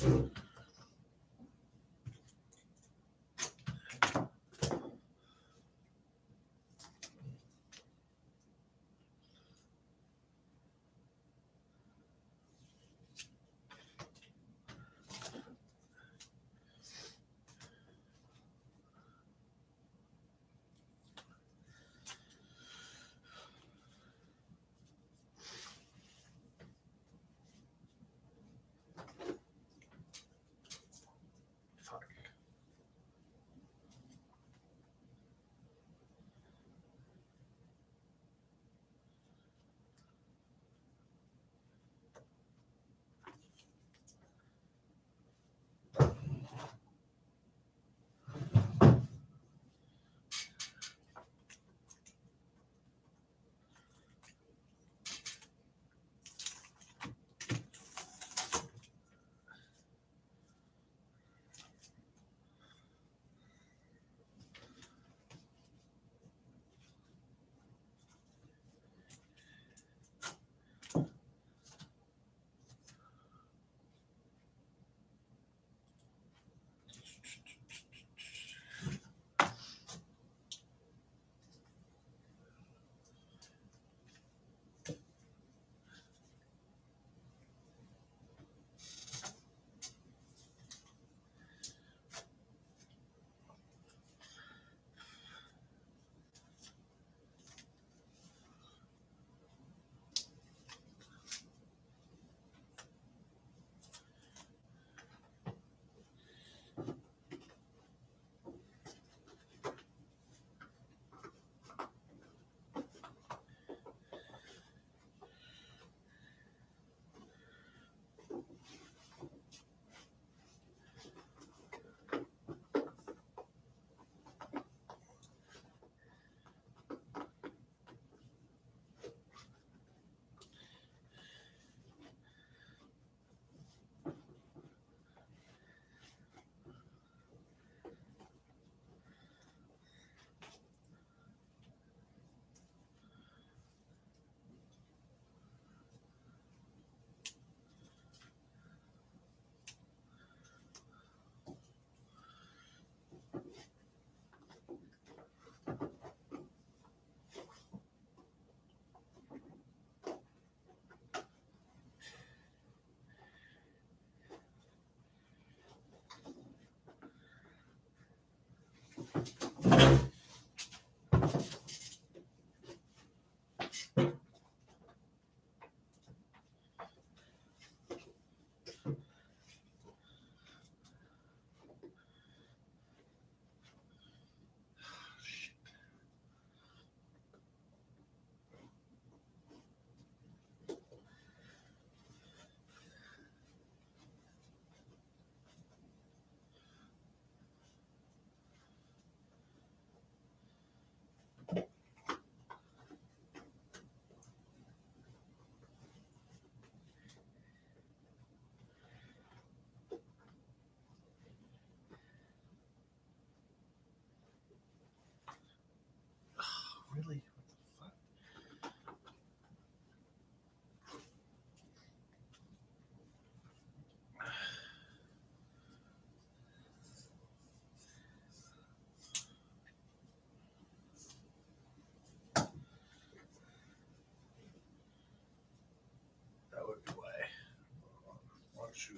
Really? That would be why. One shoe.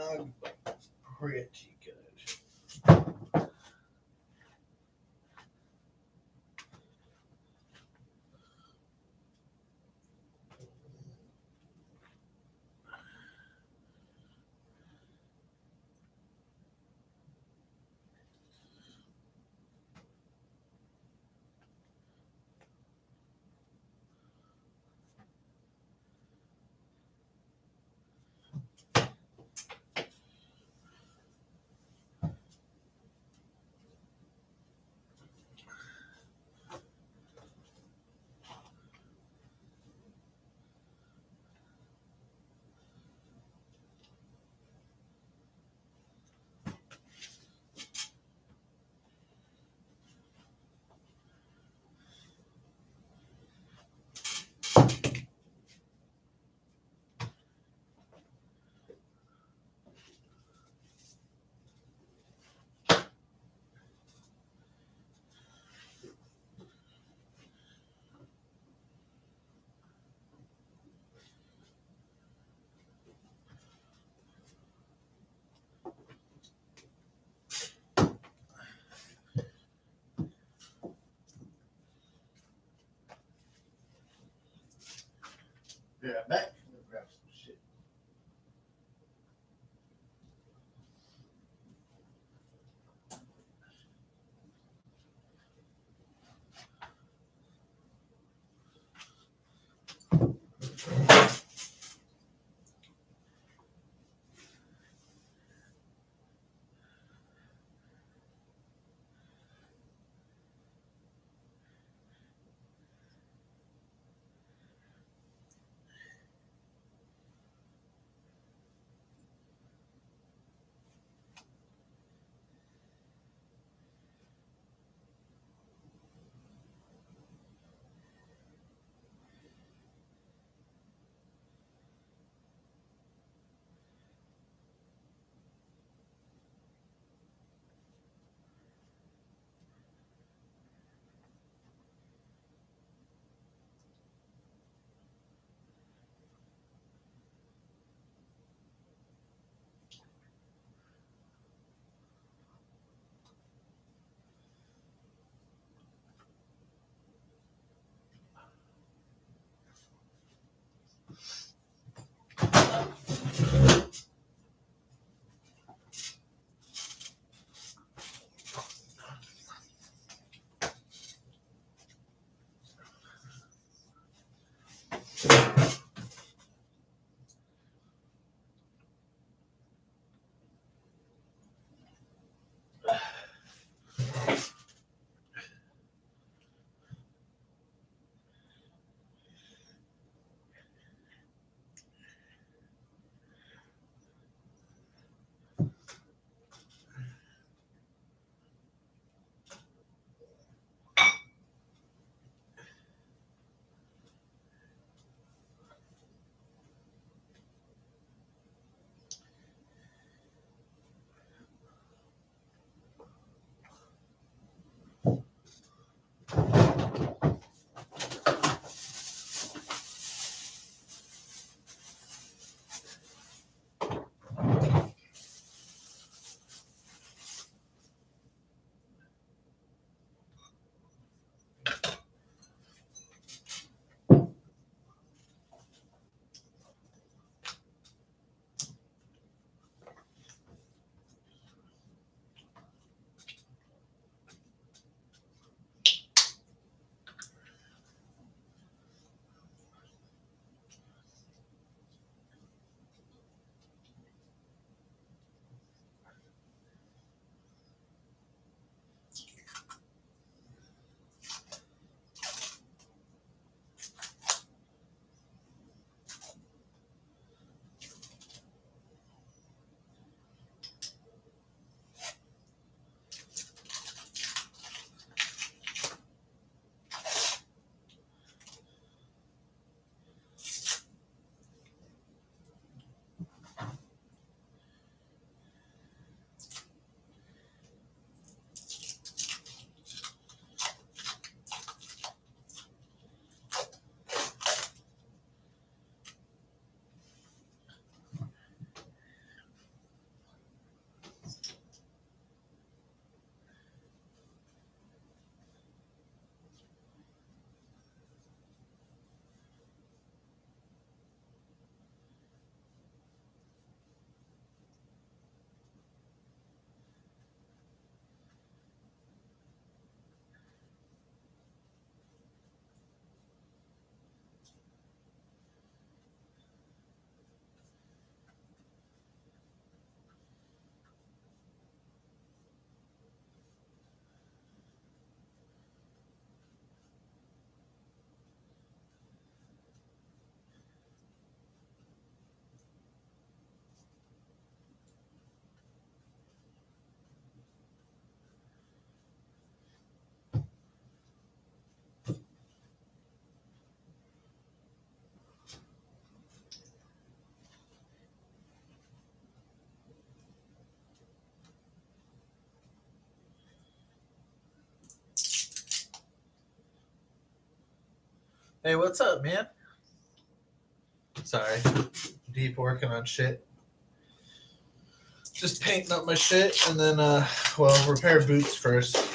snug, but pretty good. Be right back. Let me grab some shit. Hey, what's up, man? Sorry, deep working on shit. Just painting up my shit, and then, well, repair boots first.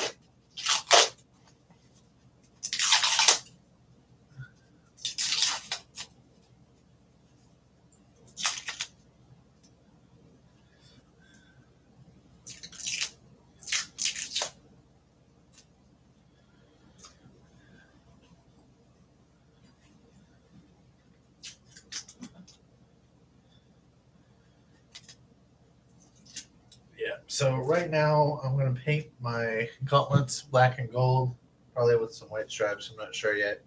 Yeah. So right now, I'm gonna paint my gauntlets black and gold, probably with some white stripes. I'm not sure yet.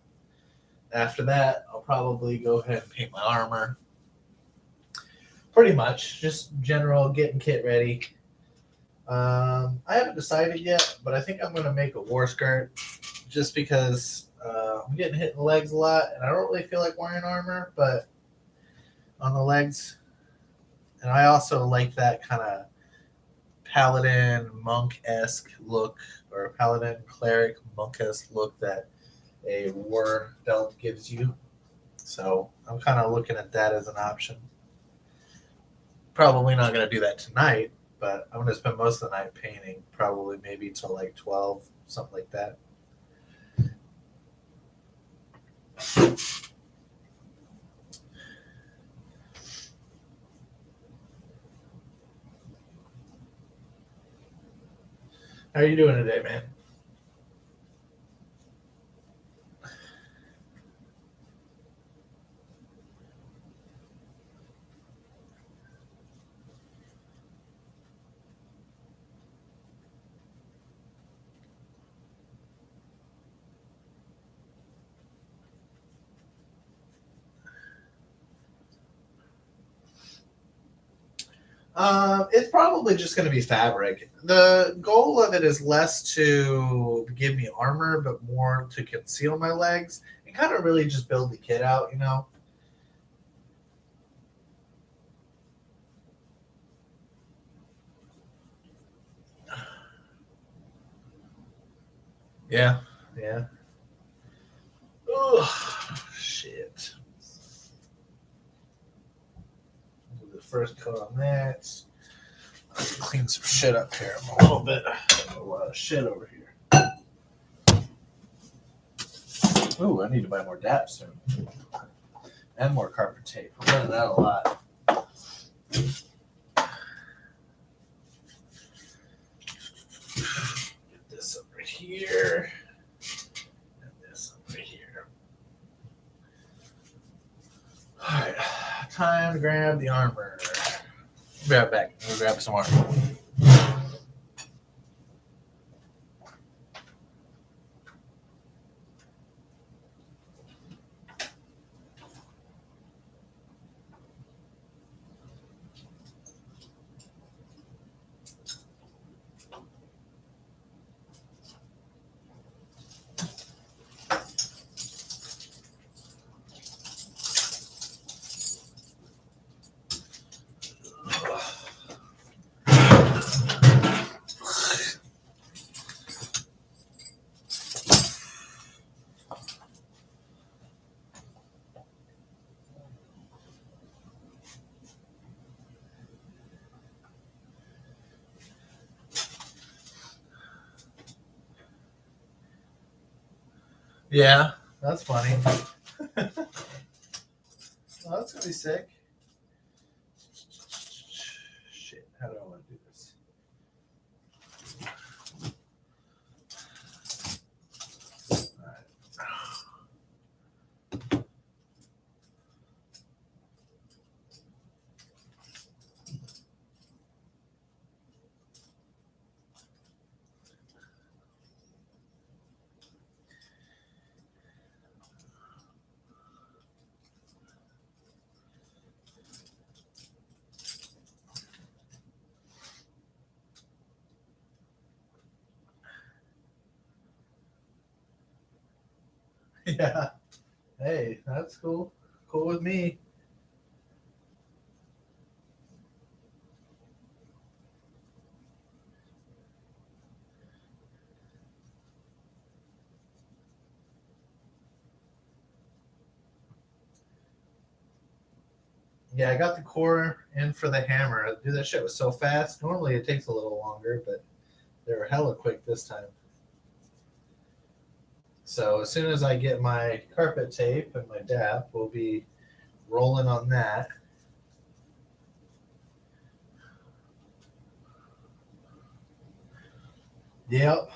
After that, I'll probably go ahead and paint my armor. Pretty much, just general getting kit ready. I haven't decided yet, but I think I'm gonna make a war skirt, just because I'm getting hit in the legs a lot, and I don't really feel like wearing armor, but on the legs, and I also like that kind of paladin monk esque look, or paladin cleric monk esque look that a war belt gives you. So I'm kind of looking at that as an option. Probably not going to do that tonight, but I'm going to spend most of the night painting, probably maybe till like 12, something like that. How are you doing today, man? It's probably just going to be fabric. The goal of it is less to give me armor, but more to conceal my legs and kind of really just build the kit out, you know? Yeah, yeah. Oh, shit. Do the first coat on that. Clean some shit up here. I'm a little bit, a lot of shit over here. Ooh, I need to buy more DAP soon. And more carpet tape. I'm running out a lot. Get this over here. And this over here. Alright. Time to grab the armor. Be right back. We'll grab some armor. Yeah, that's funny. Oh, that's gonna be sick. Shit, how do I want to do this? Alright. Yeah. Hey, that's cool. Cool with me. Yeah, I got the core in for the hammer. Dude, that shit was so fast. Normally it takes a little longer, but they were hella quick this time. So as soon as I get my carpet tape and my DAP, we'll be rolling on that. Yep.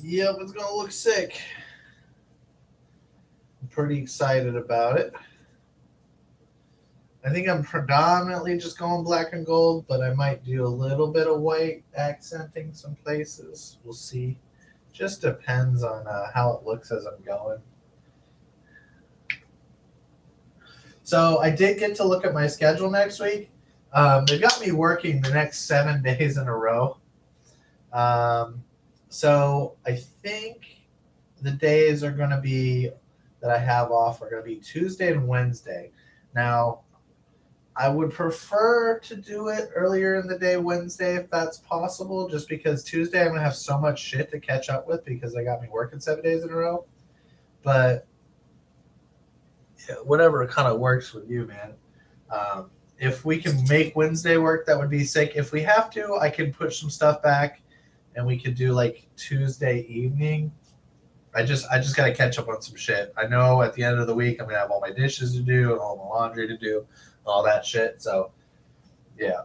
Yep, it's gonna look sick. I'm pretty excited about it. I think I'm predominantly just going black and gold, but I might do a little bit of white accenting some places. We'll see. Just depends on how it looks as I'm going. So I did get to look at my schedule next week. They've got me working the next 7 days in a row. So I think the days are going to be that I have off are going to be Tuesday and Wednesday. Now, I would prefer to do it earlier in the day, Wednesday, if that's possible, just because Tuesday I'm going to have so much shit to catch up with because they got me working 7 days in a row. But yeah, whatever kind of works with you, man. If we can make Wednesday work, that would be sick. If we have to, I can push some stuff back and we could do like Tuesday evening. I just got to catch up on some shit. I know at the end of the week I'm gonna have all my dishes to do and all my laundry to do, all that shit. So yeah,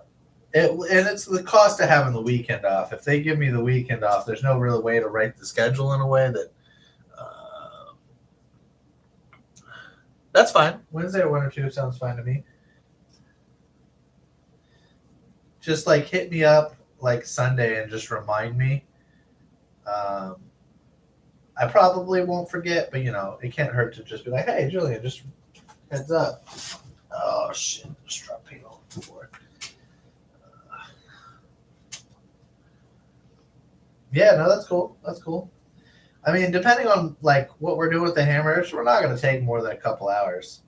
and it's the cost of having the weekend off. If they give me the weekend off, there's no real way to write the schedule in a way that that's fine. Wednesday at 1 or 2 sounds fine to me. Just like hit me up like Sunday and just remind me. Um, I probably won't forget, but it can't hurt to just be like, "Hey, Julian, just heads up." Oh shit! Just drop paint all over the floor. Yeah, no, that's cool. That's cool. I mean, depending on like what we're doing with the hammers, we're not going to take more than a couple hours.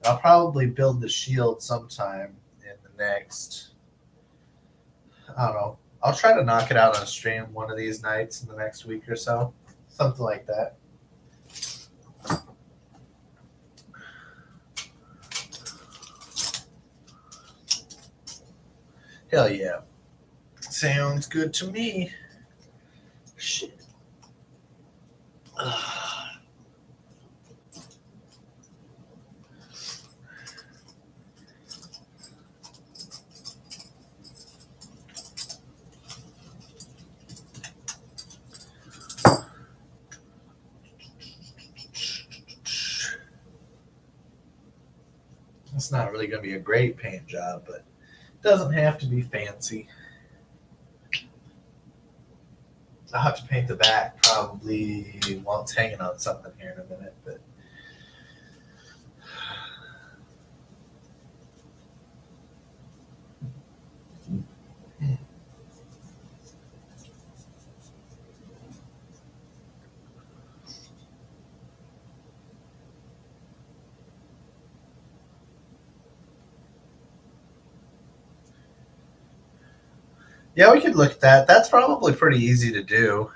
I'll probably build the shield sometime in the next. I don't know. I'll try to knock it out on stream one of these nights in the next week or so, something like that. Hell yeah. Sounds good to me. Shit. It's not really going to be a great paint job, but it doesn't have to be fancy. I'll have to paint the back probably while it's hanging on something here in a minute, but yeah, we could look at that. That's probably pretty easy to do.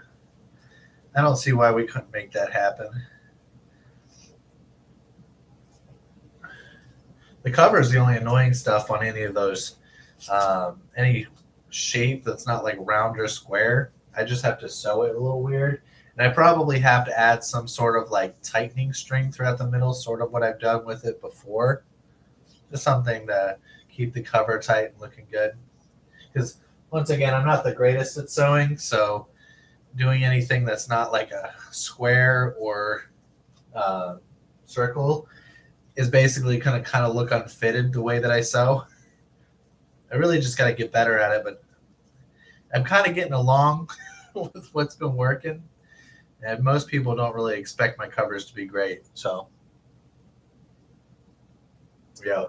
I don't see why we couldn't make that happen. The cover is the only annoying stuff on any of those. Any shape that's not like round or square, I just have to sew it a little weird. And I probably have to add some sort of like tightening string throughout the middle, sort of what I've done with it before. Just something to keep the cover tight and looking good. Because once again, I'm not the greatest at sewing, so doing anything that's not like a square or circle is basically going to kind of look unfitted the way that I sew. I really just got to get better at it, but I'm kind of getting along with what's been working. And most people don't really expect my covers to be great. So, yeah.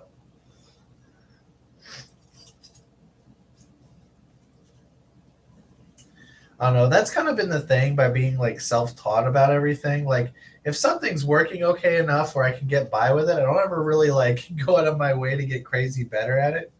I don't know. That's kind of been the thing by being like self-taught about everything. Like if something's working okay enough where I can get by with it, I don't ever really like go out of my way to get crazy better at it.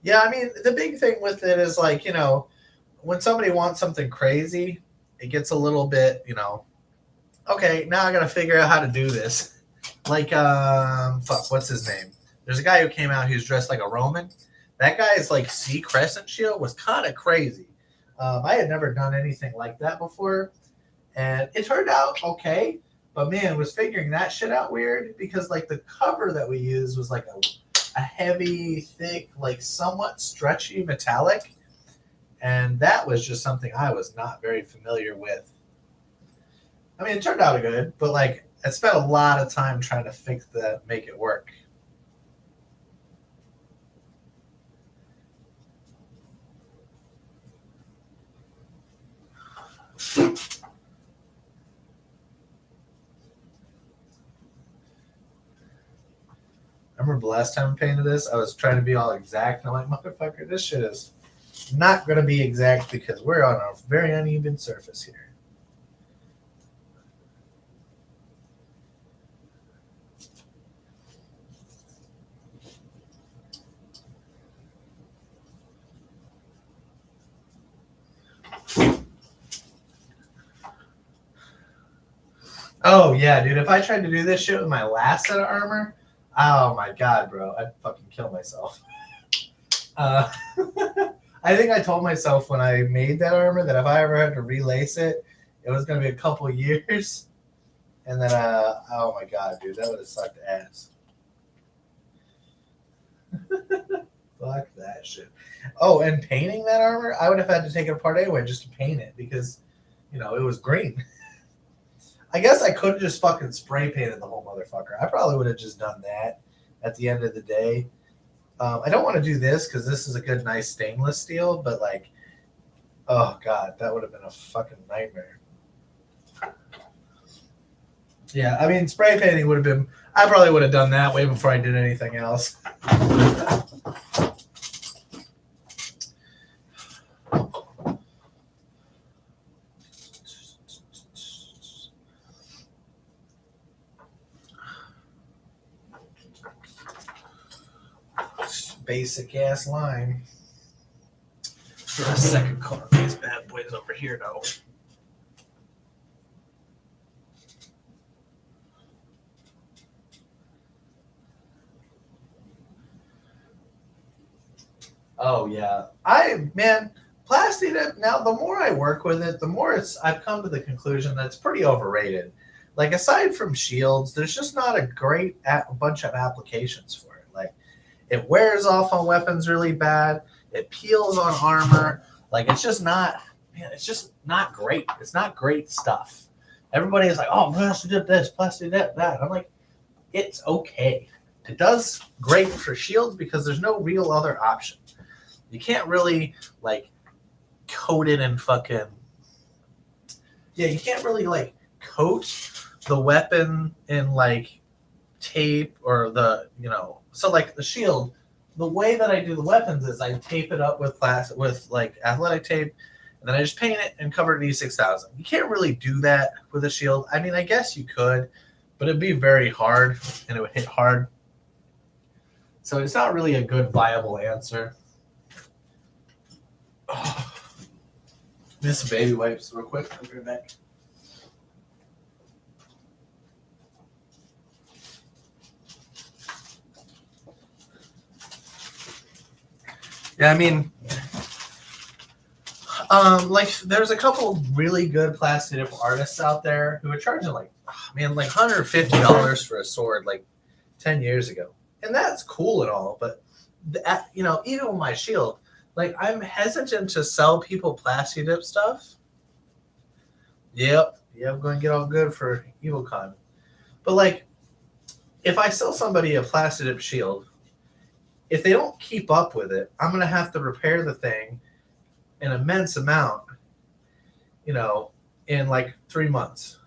Yeah, I mean, the big thing with it is like, when somebody wants something crazy, it gets a little bit, okay, now I got to figure out how to do this. Like, fuck, what's his name? There's a guy who came out who's dressed like a Roman. That guy's like C crescent shield was kind of crazy. I had never done anything like that before, and it turned out okay. But man, was figuring that shit out weird because like the cover that we used was like a heavy, thick, like somewhat stretchy metallic, and that was just something I was not very familiar with. I mean, it turned out good, but like I spent a lot of time trying to fix that, make it work. I remember the last time I painted this, I was trying to be all exact, and I'm like, motherfucker, this shit is not going to be exact because we're on a very uneven surface here. Oh yeah, dude. If I tried to do this shit with my last set of armor, oh my god, bro, I'd fucking kill myself. Uh, I think I told myself when I made that armor that if I ever had to relace it, it was gonna be a couple years. And then, oh my god, dude, that would have sucked ass. Fuck that shit. Oh, and painting that armor, I would have had to take it apart anyway just to paint it because, it was green. I guess I could have just fucking spray painted the whole motherfucker. I probably would have just done that at the end of the day. I don't want to do this because this is a good, nice stainless steel, but like, oh god, that would have been a fucking nightmare. Yeah, I mean, spray painting would have been. I probably would have done that way before I did anything else. Basic ass line. For a second car, these bad boys over here though. Oh yeah, plastic. Now the more I work with it, the more I've come to the conclusion that it's pretty overrated. Like aside from shields, there's just not a great bunch of applications for it. Like it wears off on weapons really bad. It peels on armor. Like it's just not. Man, it's just not great. It's not great stuff. Everybody is like, oh, plastic dip this, plastic dip that. I'm like, it's okay. It does great for shields because there's no real other option. You can't really like coat it in fucking. Yeah, you can't really like coat the weapon in like tape or so like the shield. The way that I do the weapons is I tape it up with like athletic tape, and then I just paint it and cover it in E6000. You can't really do that with a shield. I mean, I guess you could, but it'd be very hard and it would hit hard. So it's not really a good viable answer. Oh, miss baby wipes real quick. I'll be right back. Yeah, I mean, like there's a couple really good plastic dip artists out there who are charging like, man, like $150 for a sword like 10 years ago, and that's cool and all, but even with my shield, like I'm hesitant to sell people plastic dip stuff. Yep, yeah, I'm going to get all good for EvilCon, but like if I sell somebody a plastic dip shield, if they don't keep up with it, I'm going to have to repair the thing an immense amount, you know, in like 3 months.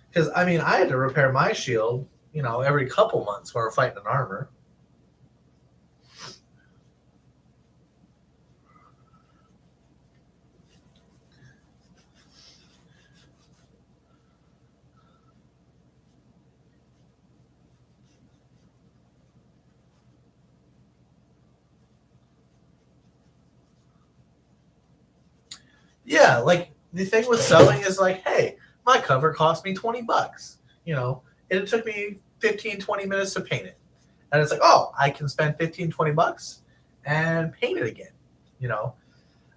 Because I mean, I had to repair my shield, every couple months when we're fighting an armor. Yeah, like the thing with sewing is like, hey, my cover cost me $20, and it took me 15, 20 minutes to paint it. And it's like, oh, I can spend 15, $20 and paint it again, you know?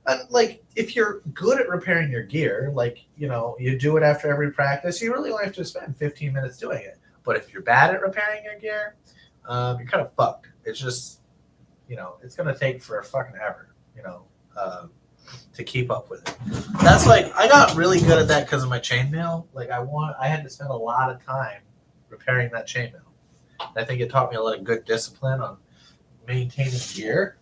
And like, if you're good at repairing your gear, like, you do it after every practice, you really only have to spend 15 minutes doing it. But if you're bad at repairing your gear, you're kind of fucked. It's just, it's going to take for fucking ever, to keep up with it. That's like, I got really good at that because of my chainmail. Like, I had to spend a lot of time repairing that chainmail. I think it taught me a lot of good discipline on maintaining gear.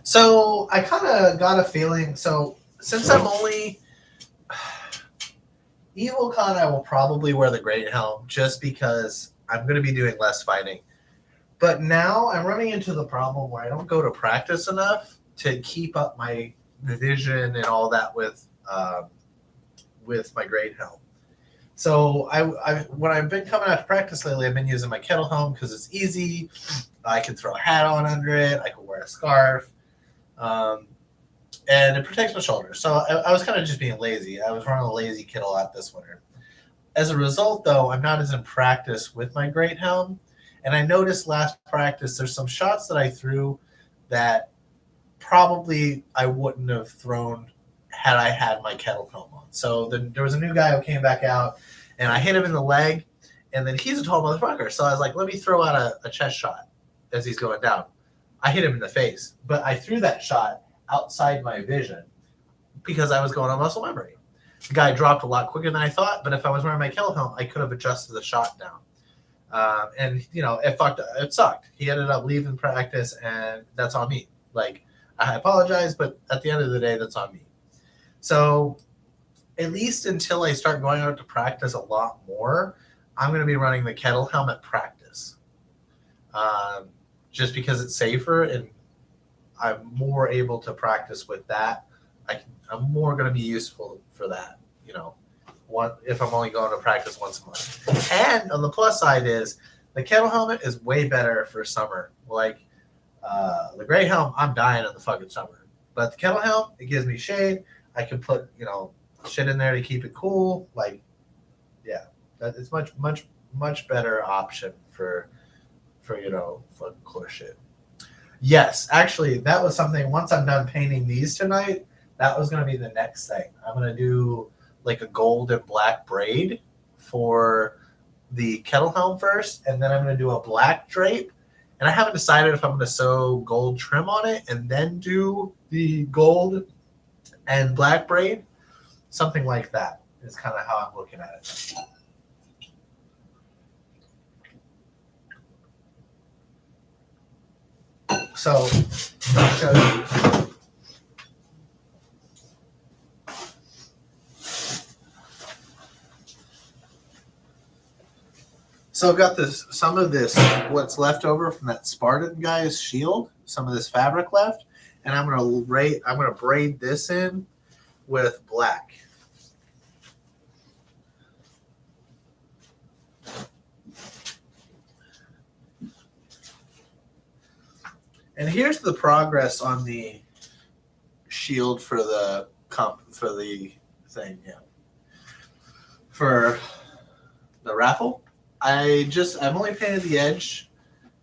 So I kind of got a feeling. So since I'm only EvilCon, I will probably wear the great helm just because I'm going to be doing less fighting. But now I'm running into the problem where I don't go to practice enough to keep up my vision and all that with my great helm. So when I've been coming out to practice lately, I've been using my kettle helm because it's easy. I can throw a hat on under it. I can wear a scarf. And it protects my shoulders. So I was kind of just being lazy. I was running a lazy kit a lot this winter. As a result, though, I'm not as in practice with my great helm. And I noticed last practice, there's some shots that I threw that probably I wouldn't have thrown had I had my kettle helm on. So there was a new guy who came back out, and I hit him in the leg, and then he's a tall motherfucker. So I was like, let me throw out a chest shot as he's going down. I hit him in the face, but I threw that shot outside my vision because I was going on muscle memory. The guy dropped a lot quicker than I thought, but if I was wearing my kettle helm, I could have adjusted the shot down. And it sucked. He ended up leaving practice, and that's on me. Like, I apologize, but at the end of the day, that's on me. So at least until I start going out to practice a lot more, I'm going to be running the kettle helmet practice. Just because it's safer and I'm more able to practice with that. I'm more going to be useful for that, if I'm only going to practice once a month. And on the plus side is the kettle helmet is way better for summer. Like the gray helm, I'm dying in the fucking summer. But the kettle helm, it gives me shade. I can put, shit in there to keep it cool. Like, yeah, it's much better option for cool shit. Yes, actually, that was something. Once I'm done painting these tonight, that was going to be the next thing. I'm going to do like a gold and black braid for the kettle helm first, and then I'm going to do a black drape. And I haven't decided if I'm going to sew gold trim on it and then do the gold and black braid. Something like that is kind of how I'm looking at it. So, I'll show you. So I've got some of this, what's left over from that Spartan guy's shield, some of this fabric left, and I'm gonna braid this in with black. And here's the progress on the shield for the thing, yeah. For the raffle, I've only painted the edge.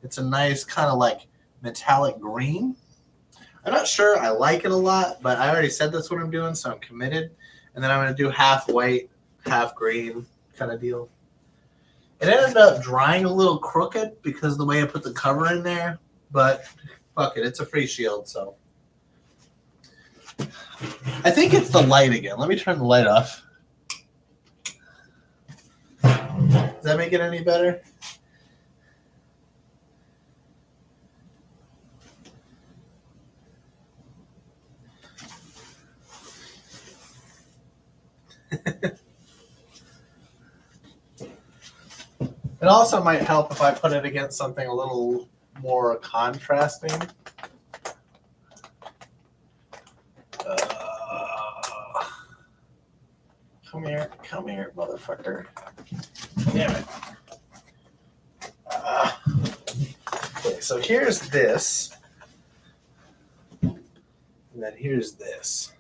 It's a nice kind of like metallic green. I'm not sure I like it a lot, but I already said that's what I'm doing, so I'm committed. And then I'm going to do half white, half green kind of deal. It ended up drying a little crooked because of the way I put the cover in there, but fuck it, it's a free shield, so. I think it's the light again. Let me turn the light off. Does that make it any better? It also might help if I put it against something a little more contrasting. Come here, motherfucker. Damn it. Okay, so here's this. And then here's this.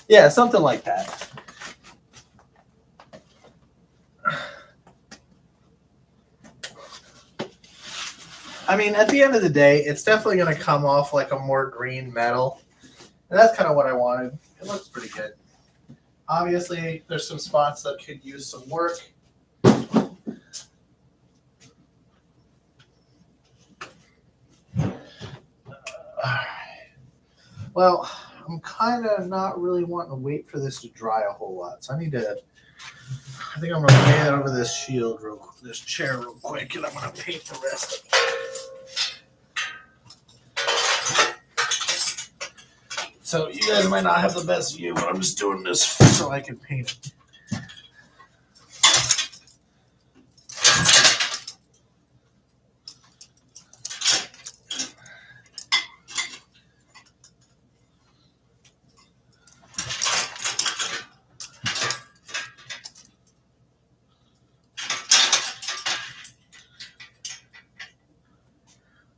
Yeah, something like that. I mean, at the end of the day, it's definitely going to come off like a more green metal. And that's kind of what I wanted. It looks pretty good. Obviously, there's some spots that could use some work. Well, I'm kind of not really wanting to wait for this to dry a whole lot. So I think I'm going to lay it over this shield, this chair real quick, and I'm going to paint the rest of it. So you guys might not have the best view, but I'm just doing this so I can paint it.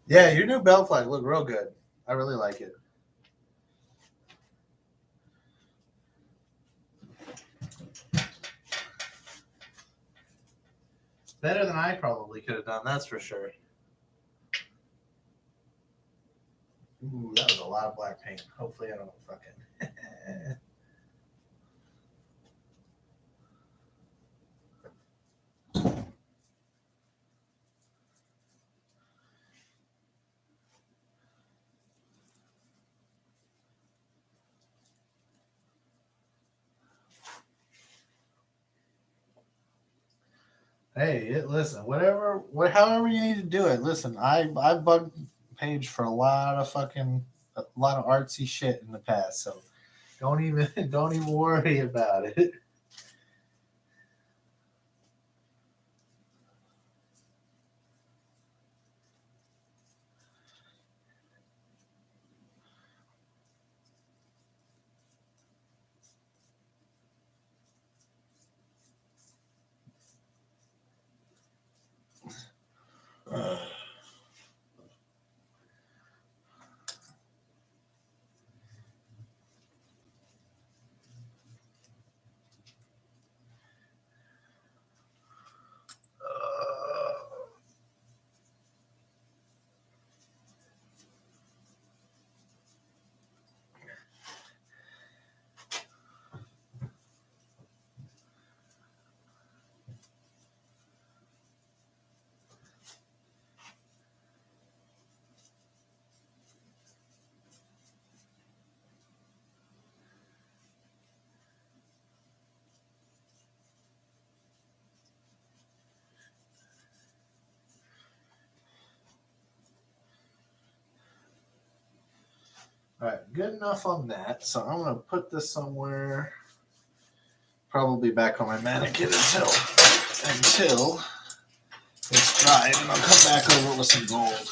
Yeah, your new belt flag look real good. I really like it. Better than I probably could have done, that's for sure. Ooh, that was a lot of black paint. Hopefully I don't fucking... Hey, listen, however you need to do it. Listen, I've bugged Paige for a lot of artsy shit in the past, so don't even worry about it. All right, good enough on that. So I'm gonna put this somewhere, probably back on my mannequin until it's dry, and I'll come back over with some gold.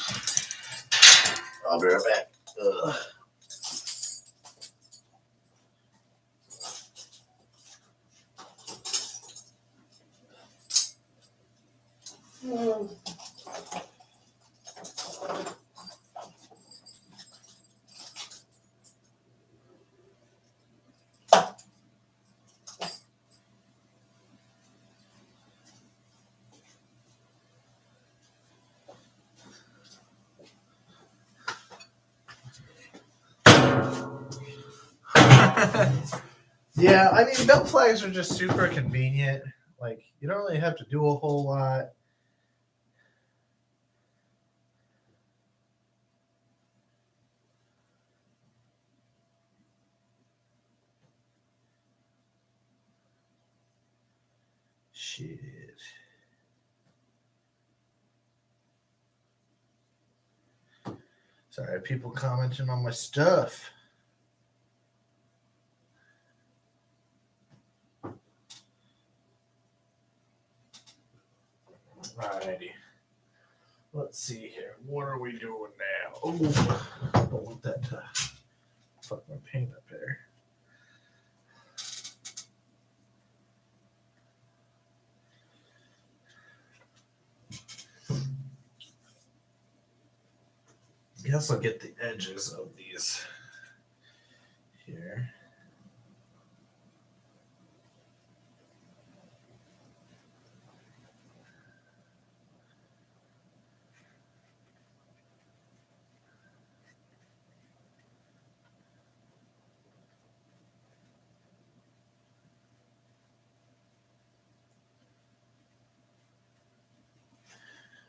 I'll be right back. Ugh. Yeah, I mean, belt flags are just super convenient. Like, you don't really have to do a whole lot. Shit. Sorry, people commenting on my stuff. Alrighty. Let's see here. What are we doing now? Oh, I don't want that to fuck my paint up here. I guess I'll get the edges of these here.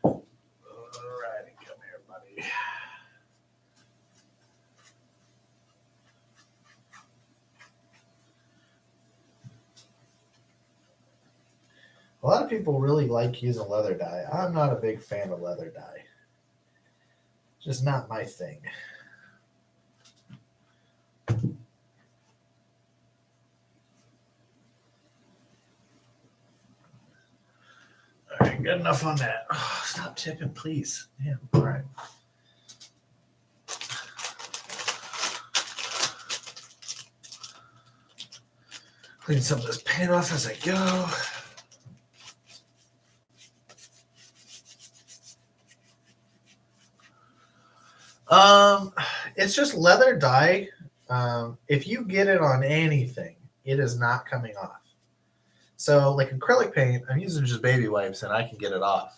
Alrighty, come here, buddy. A lot of people really like using leather dye. I'm not a big fan of leather dye. Just not my thing. All right, good enough on that. Oh, stop tipping, please. Damn, all right. Clean some of this paint off as I go. It's just leather dye. If you get it on anything, it is not coming off. So like acrylic paint, I'm using just baby wipes and I can get it off.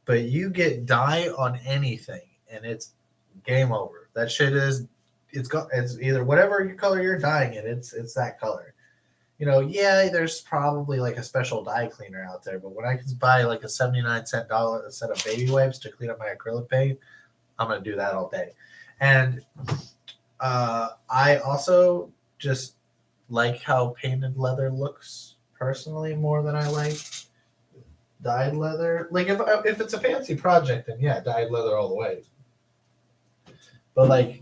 But you get dye on anything and it's game over. That shit is it's either whatever color you're dyeing it, it's that color. You know, yeah, there's probably like a special dye cleaner out there, but when I can buy like a 79-cent set of baby wipes to clean up my acrylic paint, I'm gonna do that all day. And I also just like how painted leather looks personally more than I like dyed leather. Like if it's a fancy project, then yeah, dyed leather all the way. But like,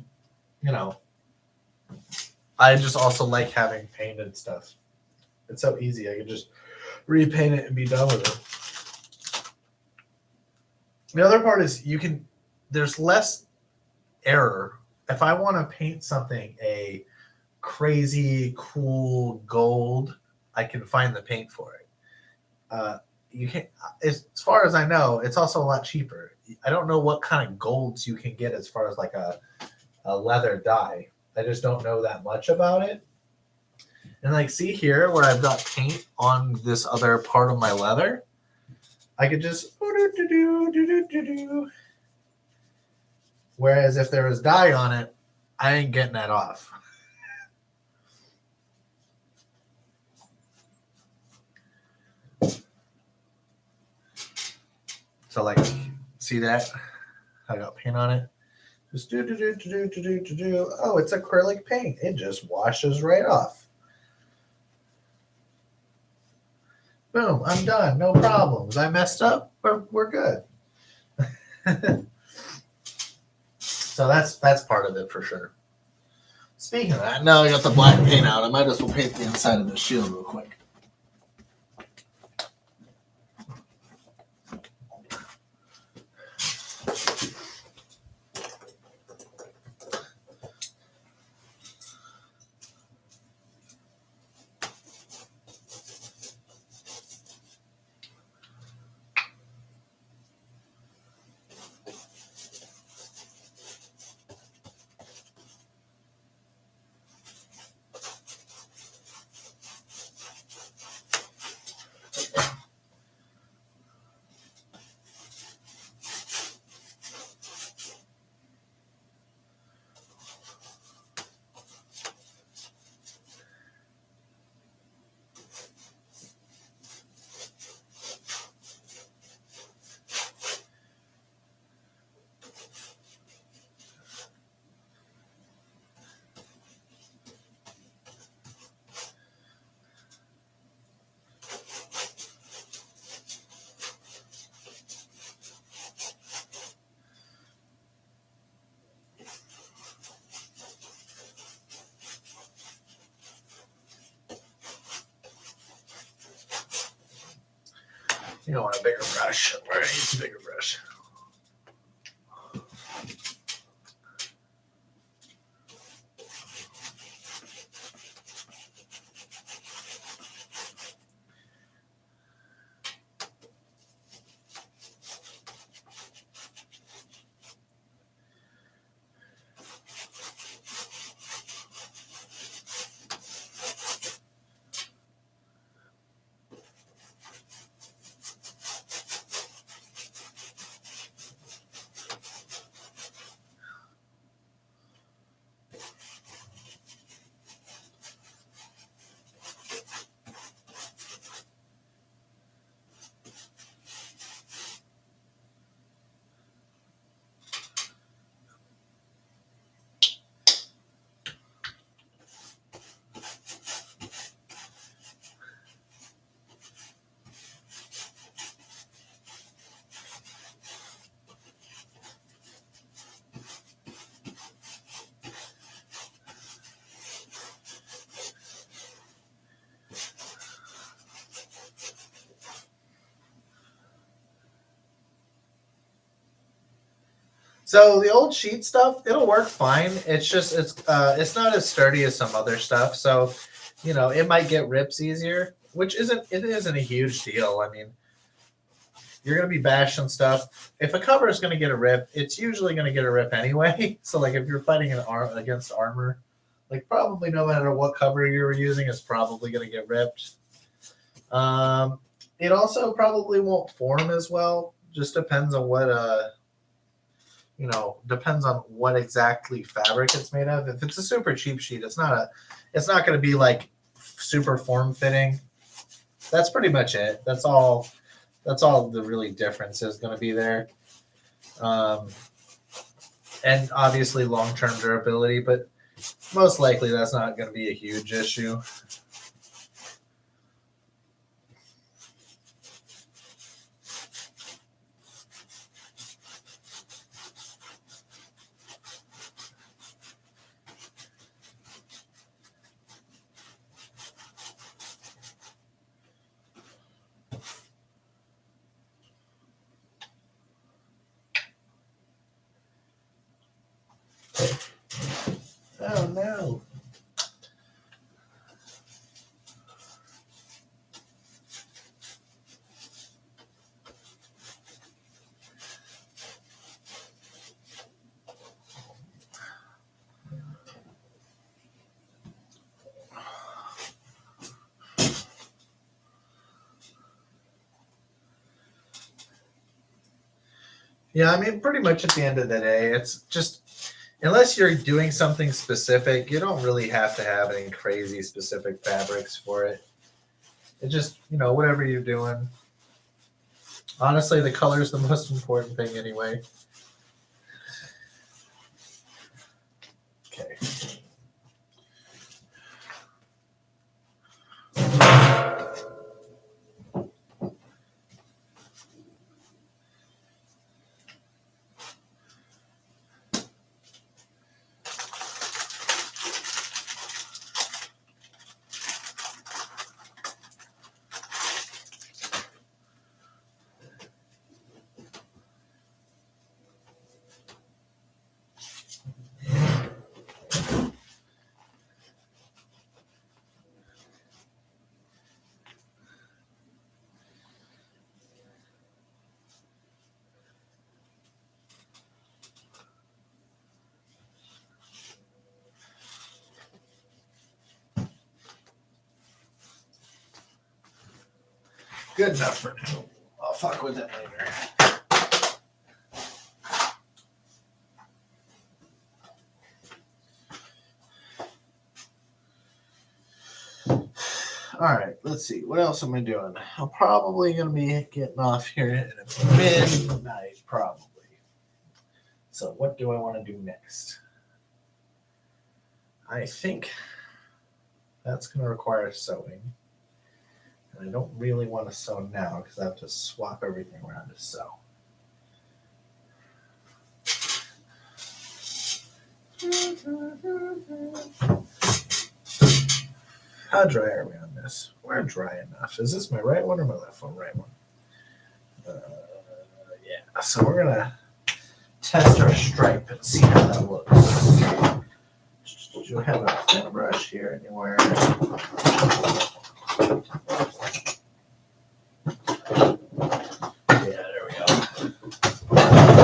you know, I just also like having painted stuff. It's so easy. I can just repaint it and be done with it. The other part is there's less error. If I want to paint something a crazy cool gold, I can find the paint for it. You can, as far as I know, it's also a lot cheaper. I don't know what kind of golds you can get as far as like a leather dye. I just don't know that much about it. And like, see here where I've got paint on this other part of my leather, I could just whereas if there was dye on it, I ain't getting that off. So like, see that? I got paint on it. Just do. Oh, it's acrylic paint. It just washes right off. Boom, I'm done. No problems. I messed up. We're good. So that's part of it for sure. Speaking of that, now I got the black paint out. I might as well paint the inside of the shield real quick. You don't want a bigger brush. Where needs a bigger brush? So the old sheet stuff, it'll work fine. It's just it's not as sturdy as some other stuff. So, it might get rips easier, which isn't a huge deal. I mean, you're gonna be bashing stuff. If a cover is gonna get a rip, it's usually gonna get a rip anyway. So like if you're fighting against armor, like probably no matter what cover you're using, it's probably gonna get ripped. It also probably won't form as well. Just depends on depends on what exactly fabric it's made of. If it's a super cheap sheet, it's not going to be like super form fitting. That's pretty much it. That's all the really difference is going to be there. And obviously long-term durability, but most likely that's not going to be a huge issue. Oh no. Yeah, I mean, pretty much at the end of the day, it's just unless you're doing something specific, you don't really have to have any crazy specific fabrics for it. It just, whatever you're doing. Honestly, the color is the most important thing anyway. Okay. Good enough for now. I'll fuck with it later. All right, let's see. What else am I doing? I'm probably going to be getting off here at midnight, probably. So what do I want to do next? I think that's going to require sewing. And I don't really want to sew now because I have to swap everything around to sew. How dry are we on this? We're dry enough. Is this my right one or my left one? Right one. Yeah, so we're gonna test our stripe and see how that looks. Do you have a thin brush here anywhere? Yeah, there we go.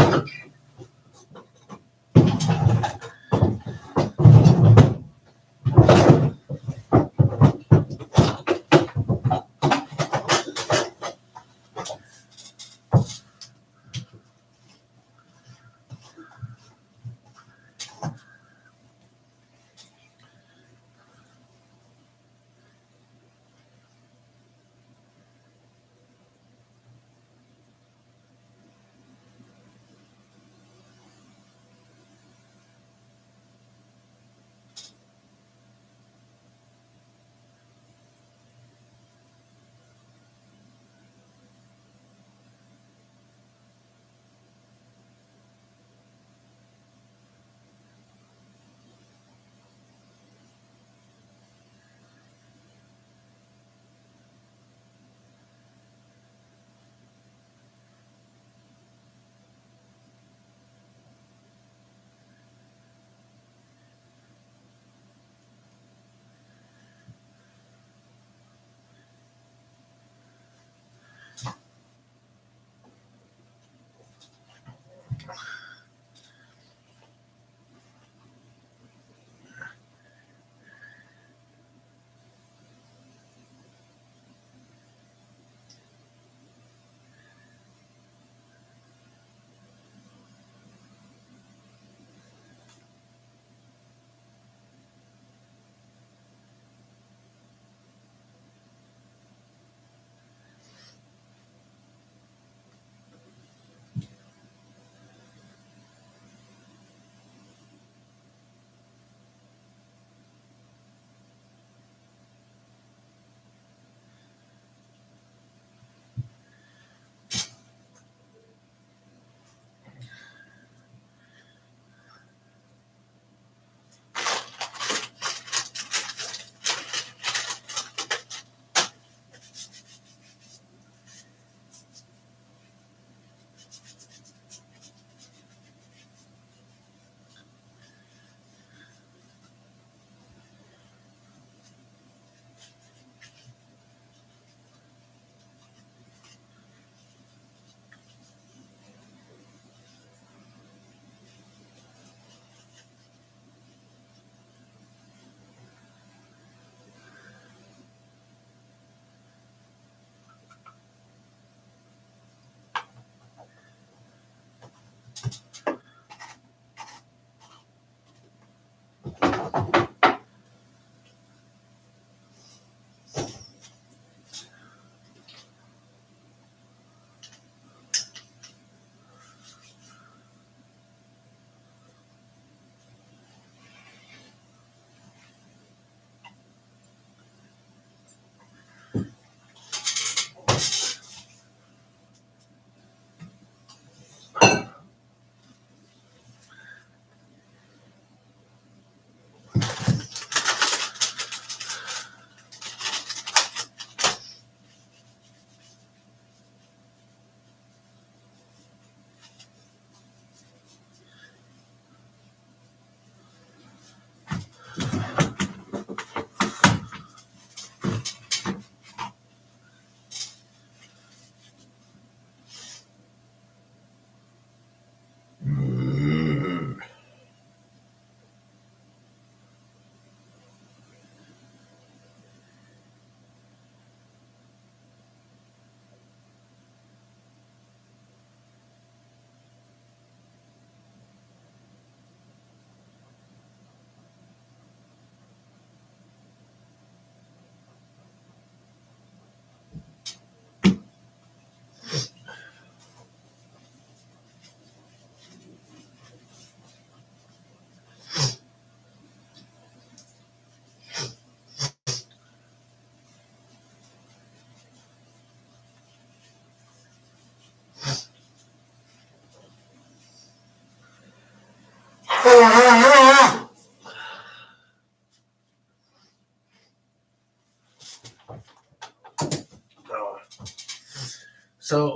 So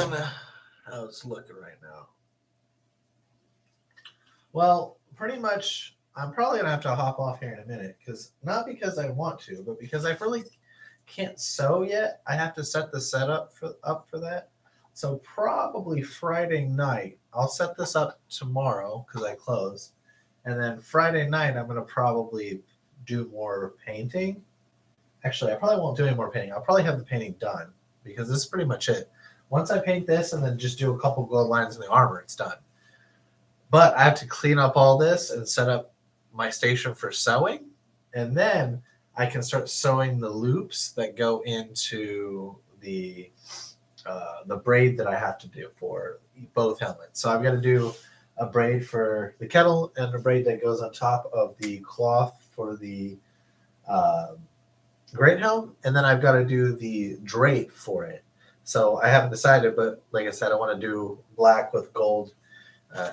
on how it's looking right now. Well, pretty much, I'm probably gonna have to hop off here in a minute because not because I want to, but because I really can't sew yet. I have to set the setup for that. So probably Friday night. I'll set this up tomorrow because I close, and then Friday night I'm gonna probably do more painting. Actually, I probably won't do any more painting. I'll probably have the painting done because this is pretty much it. Once I paint this and then just do a couple gold lines in the armor, it's done. But I have to clean up all this and set up my station for sewing, and then I can start sewing the loops that go into the braid that I have to do for both helmets. So I've got to do a braid for the kettle and a braid that goes on top of the cloth for the great helm, and then I've got to do the drape for it. So I haven't decided, but like I said, I want to do black with gold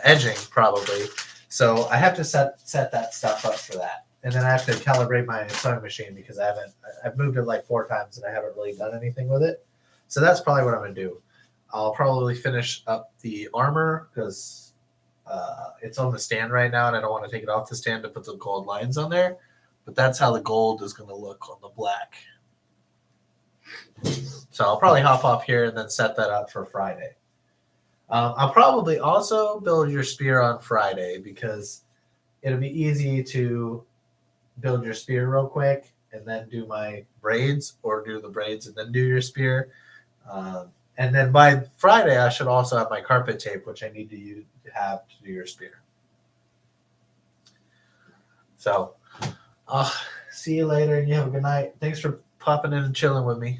edging probably. So I have to set that stuff up for that, and then I have to calibrate my sewing machine because I've moved it like 4 times and I haven't really done anything with it. So that's probably what I'm gonna do. I'll probably finish up the armor because it's on the stand right now, and I don't want to take it off the stand to put the gold lines on there. But that's how the gold is going to look on the black. So I'll probably hop off here and then set that up for Friday. I'll probably also build your spear on Friday because it'll be easy to build your spear real quick and then do my braids, or do the braids and then do your spear. And then by Friday, I should also have my carpet tape, which I need to have to do your spear. So I'll see you later, and you have a good night. Thanks for popping in and chilling with me.